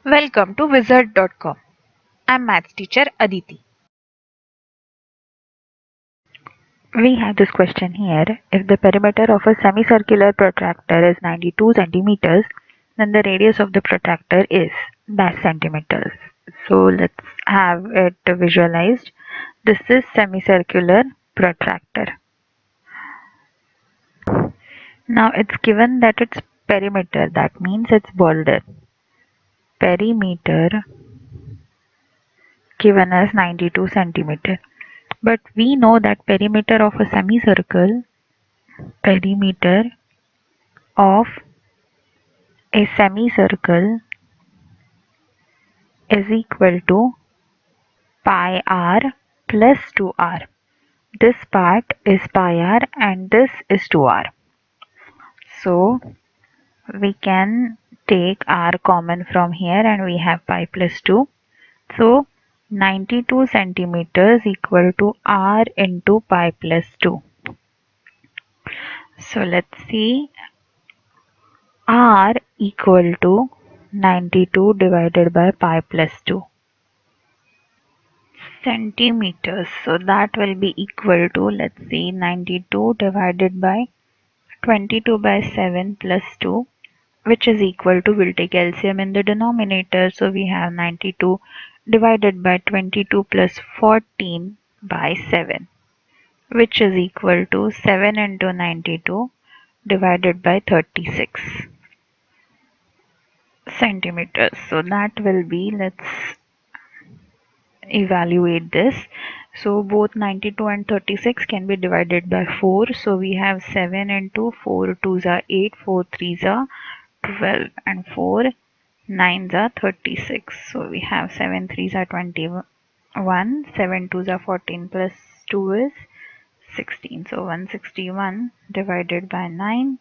Welcome to Wizard.com. I'm maths teacher Aditi. We have this question here. If the perimeter of a semicircular protractor is 92 centimeters, then the radius of the protractor is dash centimeters. So let's have it visualized. This is semicircular protractor. Now it's given that its perimeter, that means its border. Perimeter given as 92 centimeter. But we know that perimeter of a semicircle of a semicircle is equal to pi r plus 2r. This part is pi r and this is 2r. So we can take r common from here and we have pi plus 2. So 92 centimeters equal to r into pi plus 2. So let's see, r equal to 92 divided by pi plus 2 centimeters. So that will be equal to, let's see, 92 divided by 22 by 7 plus 2, which is equal to, we'll take LCM in the denominator. So we have 92 divided by 22 plus 14 by 7, which is equal to 7 into 92 divided by 36 centimeters. So that will be, let's evaluate this. So both 92 and 36 can be divided by 4. So we have 7 into 4 2s are 8, 4 3s are 12 and 4 9s are 36. So we have 7 3s are 21, 7 2s are 14 plus 2 is 16. So 161 divided by 9,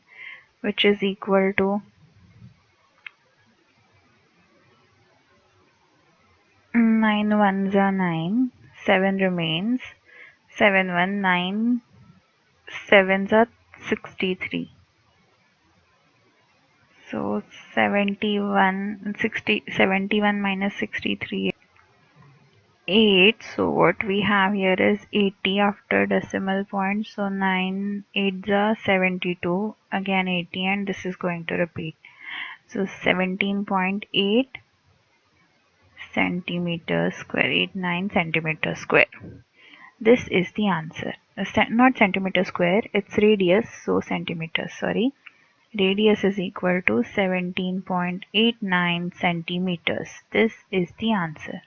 which is equal to 9 1s are 9, 7 remains, 7 1 9 7s are 63. So 71 minus 63 8. So what we have here is 80 after decimal point. So 9 8s are 72, again 80, and this is going to repeat. So 17.8 centimeters square, 89 centimeters square. This is the answer. Not centimeter square, it's radius, so centimeters, sorry. Radius is equal to 17.89 centimeters. This is the answer.